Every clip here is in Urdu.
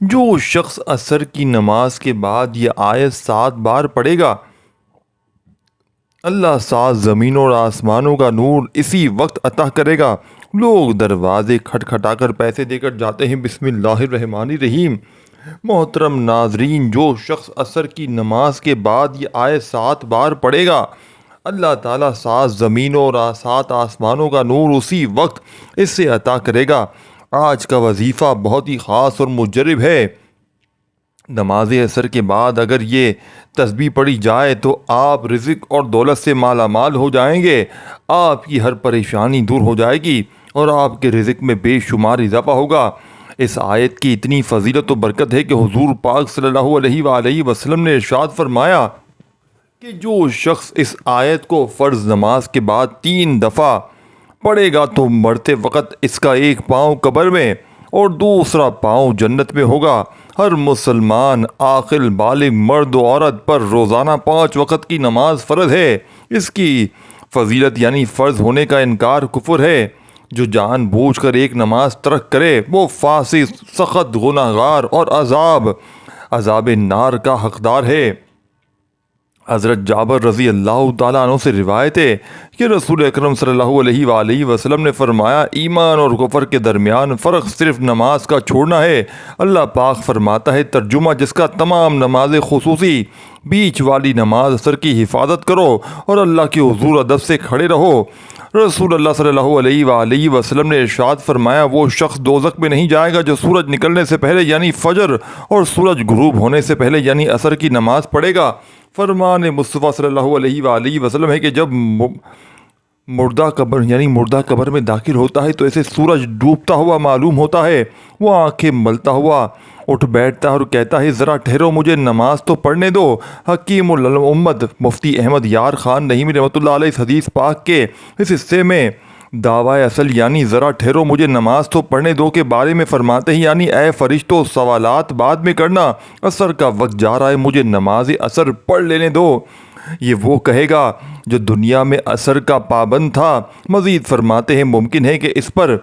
جو شخص عصر کی نماز کے بعد یہ آیت 7 بار پڑھے گا، اللہ 7 زمینوں اور آسمانوں کا نور اسی وقت عطا کرے گا۔ لوگ دروازے کھٹکھٹا کر پیسے دے کر جاتے ہیں۔ بسم اللہ الرحمن الرحیم۔ محترم ناظرین، جو شخص عصر کی نماز کے بعد یہ آیت 7 بار پڑھے گا، اللہ تعالیٰ 7 زمینوں اور 7 آسمانوں کا نور اسی وقت اس سے عطا کرے گا۔ آج کا وظیفہ بہت ہی خاص اور مجرب ہے۔ نماز عصر کے بعد اگر یہ تسبیح پڑھی جائے تو آپ رزق اور دولت سے مالا مال ہو جائیں گے، آپ کی ہر پریشانی دور ہو جائے گی اور آپ کے رزق میں بے شمار اضافہ ہوگا۔ اس آیت کی اتنی فضیلت و برکت ہے کہ حضور پاک صلی اللہ علیہ وآلہ وسلم نے ارشاد فرمایا کہ جو شخص اس آیت کو فرض نماز کے بعد 3 دفعہ پڑھے گا تو مرتے وقت اس کا ایک پاؤں قبر میں اور دوسرا پاؤں جنت میں ہوگا۔ ہر مسلمان عاقل بالغ مرد و عورت پر روزانہ 5 وقت کی نماز فرض ہے۔ اس کی فضیلت یعنی فرض ہونے کا انکار کفر ہے۔ جو جان بوجھ کر ایک نماز ترک کرے وہ فاسق، سخت گناہگار اور عذاب نار کا حقدار ہے۔ حضرت جابر رضی اللہ تعالیٰ عنہ سے روایت ہے کہ رسول اکرم صلی اللہ علیہ وآلہ وسلم نے فرمایا، ایمان اور کفر کے درمیان فرق صرف نماز کا چھوڑنا ہے۔ اللہ پاک فرماتا ہے، ترجمہ جس کا تمام نماز خصوصی بیچ والی نماز عصر کی حفاظت کرو اور اللہ کے حضور ادب سے کھڑے رہو۔ رسول اللہ صلی اللہ علیہ وآلہ وسلم نے ارشاد فرمایا، وہ شخص دوزخ میں نہیں جائے گا جو سورج نکلنے سے پہلے یعنی فجر اور سورج غروب ہونے سے پہلے یعنی عصر کی نماز پڑھے گا۔ فرمان مصطفیٰ صلی اللہ علیہ وآلہ وسلم ہے کہ جب مردہ قبر میں داخل ہوتا ہے تو اسے سورج ڈوبتا ہوا معلوم ہوتا ہے۔ وہ آنکھیں ملتا ہوا اٹھ بیٹھتا ہے اور کہتا ہے، ذرا ٹھہرو، مجھے نماز تو پڑھنے دو۔ حکیم الامت مفتی احمد یار خان نعیمی رحمۃ اللہ علیہ اس حدیث پاک کے اس حصے میں دعوی اصل یعنی ذرا ٹھہرو مجھے نماز تو پڑھنے دو کے بارے میں فرماتے ہیں، یعنی اے فرشتوں، سوالات بعد میں کرنا، عصر کا وقت جا رہا ہے، مجھے نماز عصر پڑھ لینے دو۔ یہ وہ کہے گا جو دنیا میں عصر کا پابند تھا۔ مزید فرماتے ہیں، ممکن ہے کہ اس پر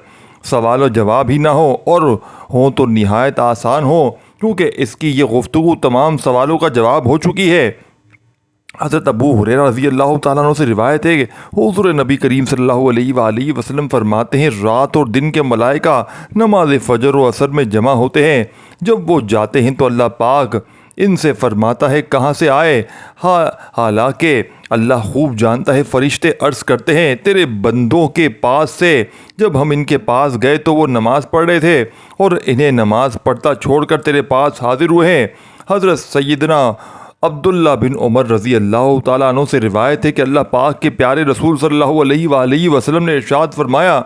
سوال و جواب ہی نہ ہو اور ہوں تو نہایت آسان ہو، کیونکہ اس کی یہ گفتگو تمام سوالوں کا جواب ہو چکی ہے۔ حضرت ابو ہریرہ رضی اللہ تعالیٰ عنہ سے روایت ہے کہ حضور نبی کریم صلی اللہ علیہ وآلہ وسلم فرماتے ہیں، رات اور دن کے ملائکہ نماز فجر و عصر میں جمع ہوتے ہیں۔ جب وہ جاتے ہیں تو اللہ پاک ان سے فرماتا ہے، کہاں سے آئے؟ حالانکہ اللہ خوب جانتا ہے۔ فرشتے عرض کرتے ہیں، تیرے بندوں کے پاس سے۔ جب ہم ان کے پاس گئے تو وہ نماز پڑھ رہے تھے اور انہیں نماز پڑھتا چھوڑ کر تیرے پاس حاضر ہوئے ہیں۔ حضرت سیدنا عبداللہ بن عمر رضی اللہ تعالیٰ عنہ سے روایت ہے کہ اللہ پاک کے پیارے رسول صلی اللہ علیہ وآلہ وسلم نے ارشاد فرمایا،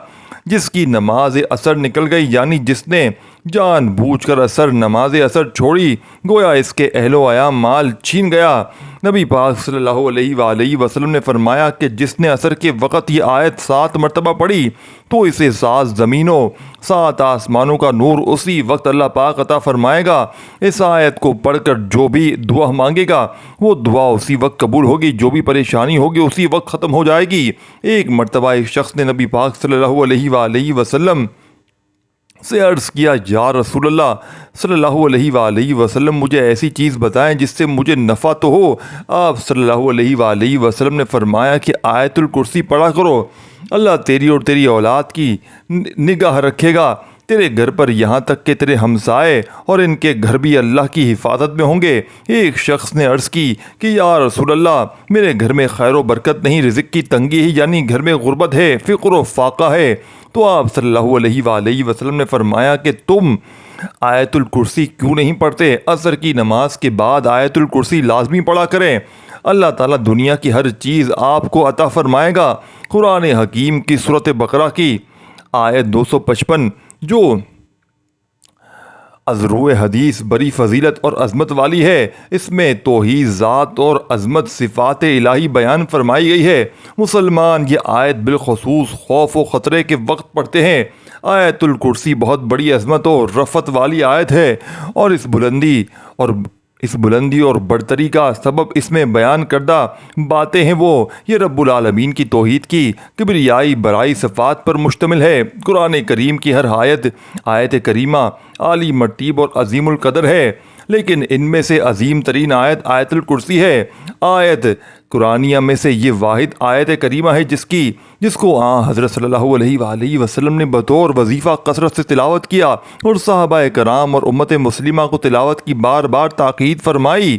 جس کی نماز عصر نکل گئی یعنی جس نے جان بوجھ کر نماز عصر چھوڑی، گویا اس کے اہل و عیال مال چھین گیا۔ نبی پاک صلی اللہ علیہ وآلہ وسلم نے فرمایا کہ جس نے عصر کے وقت یہ آیت 7 مرتبہ پڑھی تو اسے 7 زمینوں 7 آسمانوں کا نور اسی وقت اللہ پاک عطا فرمائے گا۔ اس آیت کو پڑھ کر جو بھی دعا مانگے گا وہ دعا اسی وقت قبول ہوگی، جو بھی پریشانی ہوگی اسی وقت ختم ہو جائے گی۔ ایک مرتبہ ایک شخص نے نبی پاک صلی اللہ علیہ وآلہ وسلم سے عرض کیا، یا رسول اللہ صلی اللہ علیہ وآلہ وسلم، مجھے ایسی چیز بتائیں جس سے مجھے نفع تو ہو۔ آپ صلی اللہ علیہ وآلہ وسلم نے فرمایا کہ آیت الکرسی پڑھا کرو، اللہ تیری اور تیری اولاد کی نگاہ رکھے گا، تیرے گھر پر یہاں تک کہ تیرے ہمسائے اور ان کے گھر بھی اللہ کی حفاظت میں ہوں گے۔ ایک شخص نے عرض کی کہ یا رسول اللہ، میرے گھر میں خیر و برکت نہیں، رزق کی تنگی ہے، یعنی گھر میں غربت ہے، فقر و فاقہ ہے۔ تو آپ صلی اللہ علیہ وآلہ وسلم نے فرمایا کہ تم آیت الکرسی کیوں نہیں پڑھتے؟ عصر کی نماز کے بعد آیت الکرسی لازمی پڑھا کریں، اللہ تعالیٰ دنیا کی ہر چیز آپ کو عطا فرمائے گا۔ قرآن حکیم کی سورۃ بقرہ کی آیت 255 جو از روئے حدیث بڑی فضیلت اور عظمت والی ہے، اس میں توحید ذات اور عظمت صفات الہی بیان فرمائی گئی ہے۔ مسلمان یہ آیت بالخصوص خوف و خطرے کے وقت پڑھتے ہیں۔ آیت الکرسی بہت بڑی عظمت و رفعت والی آیت ہے اور اس بلندی اور برتری کا سبب اس میں بیان کردہ باتیں ہیں وہ یہ رب العالمین کی توحید کی کبریائی برائی صفات پر مشتمل ہے۔ قرآن کریم کی ہر آیت کریمہ عالی مرتیب اور عظیم القدر ہے، لیکن ان میں سے عظیم ترین آیت آیت الکرسی ہے۔ آیت قرآنیہ میں سے یہ واحد آیت کریمہ ہے جس کو حضرت صلی اللہ علیہ وآلہ وسلم نے بطور وظیفہ کثرت سے تلاوت کیا اور صحابہ کرام اور امت مسلمہ کو تلاوت کی بار بار تاکید فرمائی۔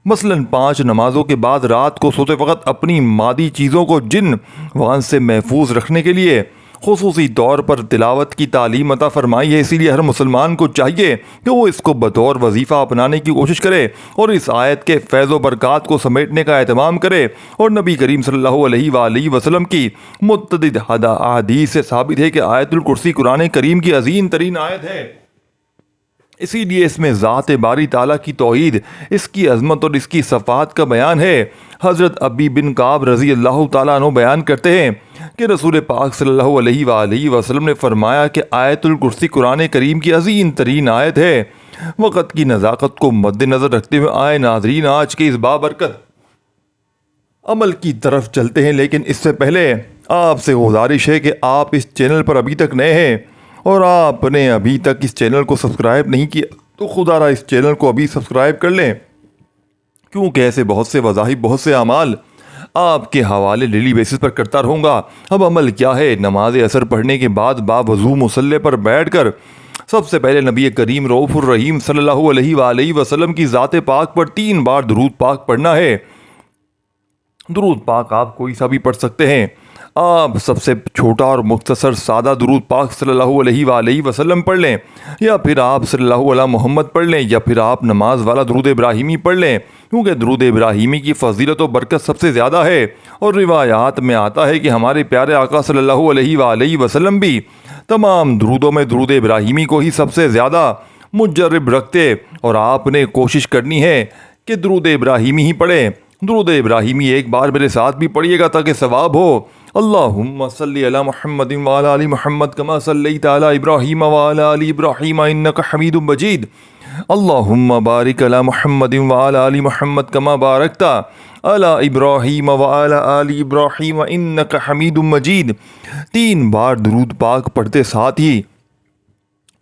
مثلاً 5 نمازوں کے بعد رات کو سوتے وقت اپنی مادی چیزوں کو جن وان سے محفوظ رکھنے کے لیے خصوصی طور پر تلاوت کی تعلیم عطا فرمائی ہے۔ اسی لیے ہر مسلمان کو چاہیے کہ وہ اس کو بطور وظیفہ اپنانے کی کوشش کرے اور اس آیت کے فیض و برکات کو سمیٹنے کا اہتمام کرے۔ اور نبی کریم صلی اللہ علیہ وآلہ وسلم کی متعدد احادیث سے ثابت ہے کہ آیت الکرسی قرآن کریم کی عظیم ترین آیت ہے۔ اسی لیے اس میں ذات باری تعالیٰ کی توحید، اس کی عظمت اور اس کی صفات کا بیان ہے۔ حضرت ابی بن کعب رضی اللہ تعالیٰ عنہ بیان کرتے ہیں کہ رسول پاک صلی اللہ علیہ وآلہ وسلم نے فرمایا کہ آیت الکرسی قرآن کریم کی عظیم ترین آیت ہے۔ وقت کی نزاکت کو مد نظر رکھتے ہوئے آئے ناظرین آج کے اس بابرکت عمل کی طرف چلتے ہیں، لیکن اس سے پہلے آپ سے گزارش ہے کہ آپ اس چینل پر ابھی تک نئے ہیں اور آپ نے ابھی تک اس چینل کو سبسکرائب نہیں کیا تو خدا را اس چینل کو ابھی سبسکرائب کر لیں، کیونکہ ایسے بہت سے وظائف، بہت سے اعمال آپ کے حوالے ڈیلی بیسس پر کرتا رہوں گا۔ اب عمل کیا ہے؟ نماز عصر پڑھنے کے بعد باوضو مصلی پر بیٹھ کر سب سے پہلے نبی کریم رؤوف الرحیم صلی اللہ علیہ وآلہ وسلم کی ذات پاک پر 3 بار درود پاک پڑھنا ہے۔ درود پاک آپ کوئی سا بھی پڑھ سکتے ہیں۔ آپ سب سے چھوٹا اور مختصر سادہ درود پاک صلی اللہ علیہ وآلہ وسلم پڑھ لیں، یا پھر آپ صلی اللہ علیہ محمد پڑھ لیں، یا پھر آپ نماز والا درود ابراہیمی پڑھ لیں، کیونکہ درود ابراہیمی کی فضیلت و برکت سب سے زیادہ ہے۔ اور روایات میں آتا ہے کہ ہمارے پیارے آقا صلی اللہ علیہ وآلہ وسلم بھی تمام درودوں میں درود ابراہیمی کو ہی سب سے زیادہ مجرب رکھتے، اور آپ نے کوشش کرنی ہے کہ درود ابراہیمی ہی پڑھیں۔ درود ابراہیمی ایک بار میرے ساتھ بھی پڑھیے گا تاکہ ثواب ہو۔ اللہم صلی علی محمد وعلی آل محمد کما صلیت علی ابراہیم وعلی آل ابراہیم انک حمید مجید۔ اللہم بارک علی محمد وعلی آل محمد کما بارکت علی ابراہیم وعلی آل ابراہیم انک حمید مجید۔ 3 بار درود پاک پڑھتے ساتھ ہی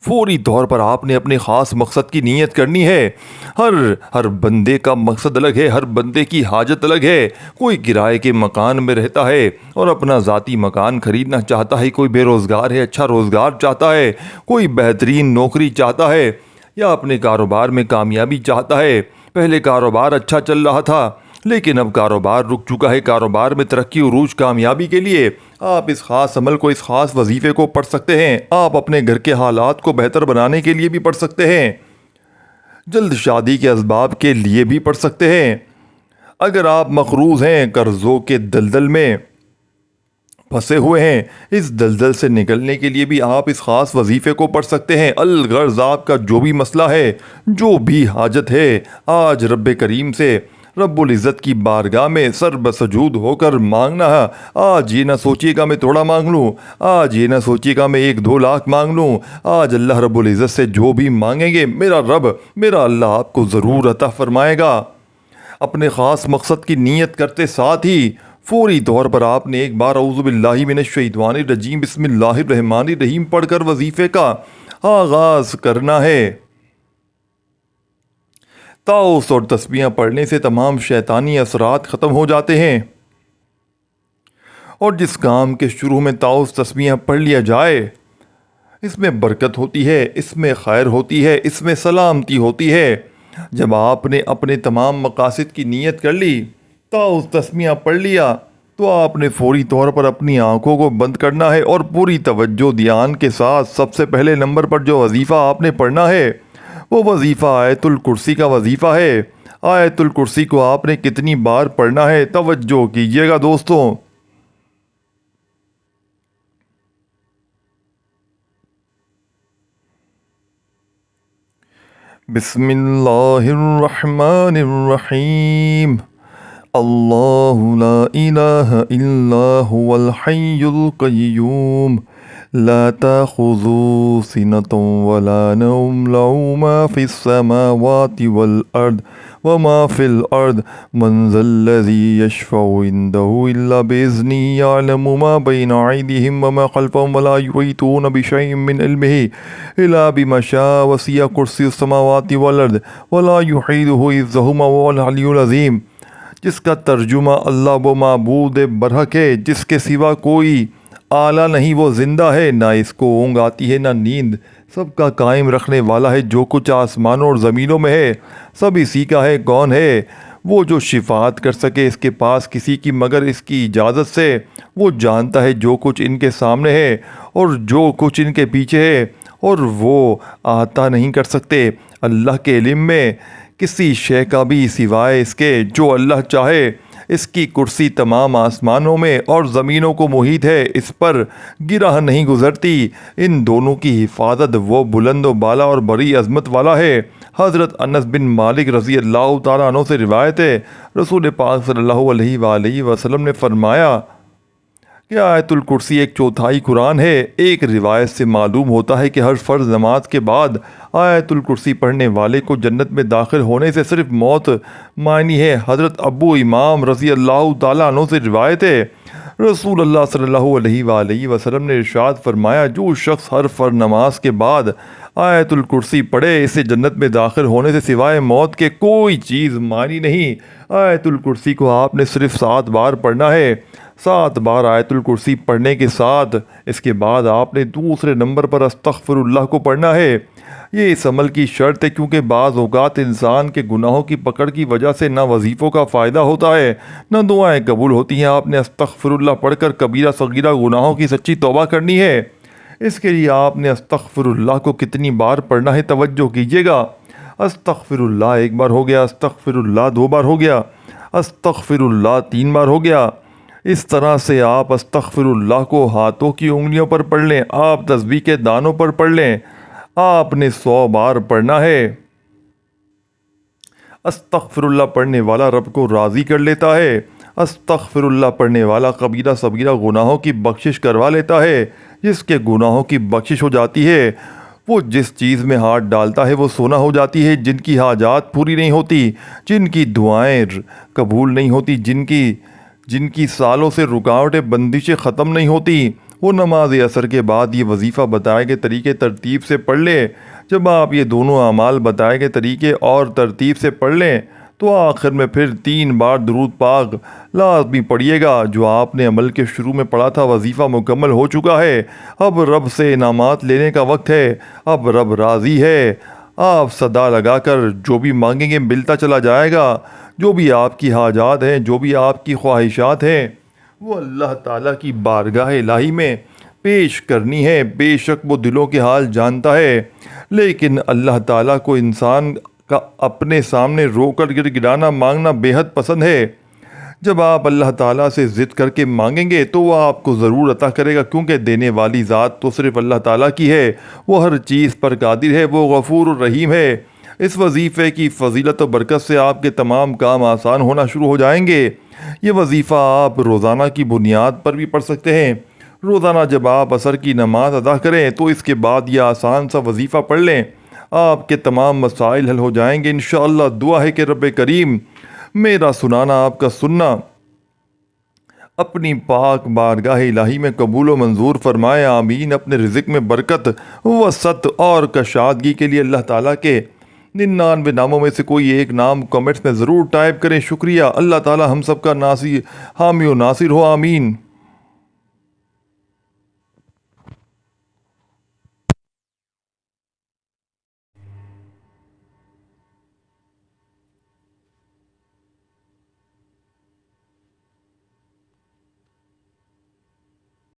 فوری طور پر آپ نے اپنے خاص مقصد کی نیت کرنی ہے۔ ہر بندے کا مقصد الگ ہے، ہر بندے کی حاجت الگ ہے۔ کوئی کرائے کے مکان میں رہتا ہے اور اپنا ذاتی مکان خریدنا چاہتا ہے، کوئی بے روزگار ہے، اچھا روزگار چاہتا ہے، کوئی بہترین نوکری چاہتا ہے، یا اپنے کاروبار میں کامیابی چاہتا ہے۔ پہلے کاروبار اچھا چل رہا تھا لیکن اب کاروبار رک چکا ہے۔ کاروبار میں ترقی عروج کامیابی کے لیے آپ اس خاص عمل کو، اس خاص وظیفے کو پڑھ سکتے ہیں۔ آپ اپنے گھر کے حالات کو بہتر بنانے کے لیے بھی پڑھ سکتے ہیں، جلد شادی کے اسباب کے لیے بھی پڑھ سکتے ہیں۔ اگر آپ مقروض ہیں، قرضوں کے دلدل میں پھنسے ہوئے ہیں، اس دلدل سے نکلنے کے لیے بھی آپ اس خاص وظیفے کو پڑھ سکتے ہیں۔ الغرض آپ کا جو بھی مسئلہ ہے، جو بھی حاجت ہے، آج رب کریم سے، رب العزت کی بارگاہ میں سر بسجود ہو کر مانگنا ہے۔ آج یہ نہ سوچیے گا میں تھوڑا مانگ لوں، آج یہ نہ سوچیے گا میں 1-2 لاکھ مانگ لوں۔ آج اللہ رب العزت سے جو بھی مانگیں گے، میرا رب، میرا اللہ آپ کو ضرور عطا فرمائے گا۔ اپنے خاص مقصد کی نیت کرتے ساتھ ہی فوری طور پر آپ نے ایک بار اعوذ باللہ من الشیطان الرجیم بسم اللہ الرحمن الرحیم پڑھ کر وظیفے کا آغاز کرنا ہے۔ طاؤس اور تسبیحاں پڑھنے سے تمام شیطانی اثرات ختم ہو جاتے ہیں، اور جس کام کے شروع میں طاؤس تسبیحاں پڑھ لیا جائے، اس میں برکت ہوتی ہے، اس میں خیر ہوتی ہے، اس میں سلامتی ہوتی ہے۔ جب آپ نے اپنے تمام مقاصد کی نیت کر لی، طاؤس تسبیحاں پڑھ لیا، تو آپ نے فوری طور پر اپنی آنکھوں کو بند کرنا ہے اور پوری توجہ دھیان کے ساتھ سب سے پہلے نمبر پر جو وظیفہ آپ نے پڑھنا ہے، وہ وظیفہ آیت الکرسی کا وظیفہ ہے۔ آیت الکرسی کو آپ نے کتنی بار پڑھنا ہے، توجہ کیجیے گا دوستوں۔ بسم اللہ الرحمن الرحیم۔ اللہ لا الہ الا هو الحی القیوم لا تأخذه سنة ولا نوم له ما في السماوات والأرض وما في الأرض من ذا الذي يشفع عنده إلا بإذنه يعلم ما بين أيديهم وما خلفهم ولا يحيطون بشيء من علمه إلا بما شاء وسع كرسيه السماوات والأرض ولا يحيطه حفظهما وهو العلي العظيم۔ جس کا ترجمہ اللہ وہ معبود برحق ہے جس کے سوا کوئی اعلیٰ نہیں، وہ زندہ ہے، نہ اس کو اونگ آتی ہے نہ نیند، سب کا قائم رکھنے والا ہے، جو کچھ آسمانوں اور زمینوں میں ہے سب اسی کا ہے۔ کون ہے وہ جو شفاعت کر سکے اس کے پاس کسی کی مگر اس کی اجازت سے؟ وہ جانتا ہے جو کچھ ان کے سامنے ہے اور جو کچھ ان کے پیچھے ہے، اور وہ احاطہ نہیں کر سکتے اللہ کے علم میں کسی شے کا بھی سوائے اس کے جو اللہ چاہے۔ اس کی کرسی تمام آسمانوں میں اور زمینوں کو محیط ہے، اس پر گرہ نہیں گزرتی۔ ان دونوں کی حفاظت وہ بلند و بالا اور بڑی عظمت والا ہے۔ حضرت انس بن مالک رضی اللہ تعالیٰ عنہ سے روایت ہے، رسول پاک صلی اللہ علیہ وآلہ وسلم نے فرمایا کہ آیت الکرسی ایک چوتھائی قرآن ہے۔ ایک روایت سے معلوم ہوتا ہے کہ ہر فرض نماز کے بعد آیت الکرسی پڑھنے والے کو جنت میں داخل ہونے سے صرف موت معنی ہے۔ حضرت ابو امام رضی اللہ تعالیٰ عنہ سے روایت ہے، رسول اللہ صلی اللہ علیہ وآلہ وسلم نے ارشاد فرمایا، جو شخص ہر فرض نماز کے بعد آیت الکرسی پڑھے اسے جنت میں داخل ہونے سے سوائے موت کے کوئی چیز مانی نہیں۔ آیت الکرسی کو آپ نے صرف 7 بار پڑھنا ہے۔ 7 بار آیت الکرسی پڑھنے کے ساتھ اس کے بعد آپ نے دوسرے نمبر پر استغفر اللہ کو پڑھنا ہے۔ یہ اس عمل کی شرط ہے کیونکہ بعض اوقات انسان کے گناہوں کی پکڑ کی وجہ سے نہ وظیفوں کا فائدہ ہوتا ہے نہ دعائیں قبول ہوتی ہیں۔ آپ نے استغفر اللہ پڑھ کر کبیرہ صغیرہ گناہوں کی سچی توبہ کرنی ہے۔ اس کے لیے آپ نے استغفر اللہ کو کتنی بار پڑھنا ہے توجہ کیجیے گا۔ استغفر اللہ 1 بار ہو گیا، استغفر اللہ 2 بار ہو گیا، استغفر اللہ 3 بار ہو گیا۔ اس طرح سے آپ استغفر اللہ کو ہاتھوں کی انگلیوں پر پڑھ لیں، آپ تسبیح کے دانوں پر پڑھ لیں، آپ نے 100 بار پڑھنا ہے۔ استغفر اللہ پڑھنے والا رب کو راضی کر لیتا ہے۔ استغفر اللہ پڑھنے والا کبیرہ صغیرہ گناہوں کی بخشش کروا لیتا ہے۔ جس کے گناہوں کی بخشش ہو جاتی ہے، وہ جس چیز میں ہاتھ ڈالتا ہے وہ سونا ہو جاتی ہے۔ جن کی حاجات پوری نہیں ہوتی، جن کی دعائیں قبول نہیں ہوتی، جن کی سالوں سے رکاوٹیں بندشیں ختم نہیں ہوتی، وہ نماز عصر کے بعد یہ وظیفہ بتائے گئے طریقے ترتیب سے پڑھ لیں۔ جب آپ یہ دونوں اعمال بتائے گئے طریقے اور ترتیب سے پڑھ لیں تو آخر میں پھر 3 بار درود پاک لازمی پڑھیے گا۔ جو آپ نے عمل کے شروع میں پڑھا تھا وظیفہ مکمل ہو چکا ہے۔ اب رب سے انعامات لینے کا وقت ہے۔ اب رب راضی ہے۔ آپ صدا لگا کر جو بھی مانگیں گے ملتا چلا جائے گا۔ جو بھی آپ کی حاجات ہیں، جو بھی آپ کی خواہشات ہیں، وہ اللہ تعالیٰ کی بارگاہ الہی میں پیش کرنی ہے۔ بے شک وہ دلوں کے حال جانتا ہے، لیکن اللہ تعالیٰ کو انسان کا اپنے سامنے رو کر گر گرانا مانگنا بے حد پسند ہے۔ جب آپ اللہ تعالیٰ سے ضد کر کے مانگیں گے تو وہ آپ کو ضرور عطا کرے گا، کیونکہ دینے والی ذات تو صرف اللہ تعالیٰ کی ہے۔ وہ ہر چیز پر قادر ہے، وہ غفور الرحیم ہے۔ اس وظیفے کی فضیلت و برکت سے آپ کے تمام کام آسان ہونا شروع ہو جائیں گے۔ یہ وظیفہ آپ روزانہ کی بنیاد پر بھی پڑھ سکتے ہیں۔ روزانہ جب آپ عصر کی نماز ادا کریں تو اس کے بعد یہ آسان سا وظیفہ پڑھ لیں، آپ کے تمام مسائل حل ہو جائیں گے انشاءاللہ۔ دعا ہے کہ رب کریم میرا سنانا آپ کا سننا اپنی پاک بارگاہ الہی میں قبول و منظور فرمائے، آمین۔ اپنے رزق میں برکت، وسعت اور کشادگی کے لیے اللہ تعالیٰ کے 99 ناموں میں سے کوئی ایک نام کمنٹس میں ضرور ٹائپ کریں۔ شکریہ۔ اللہ تعالیٰ ہم سب کا حامی و ناصر ہو، آمین۔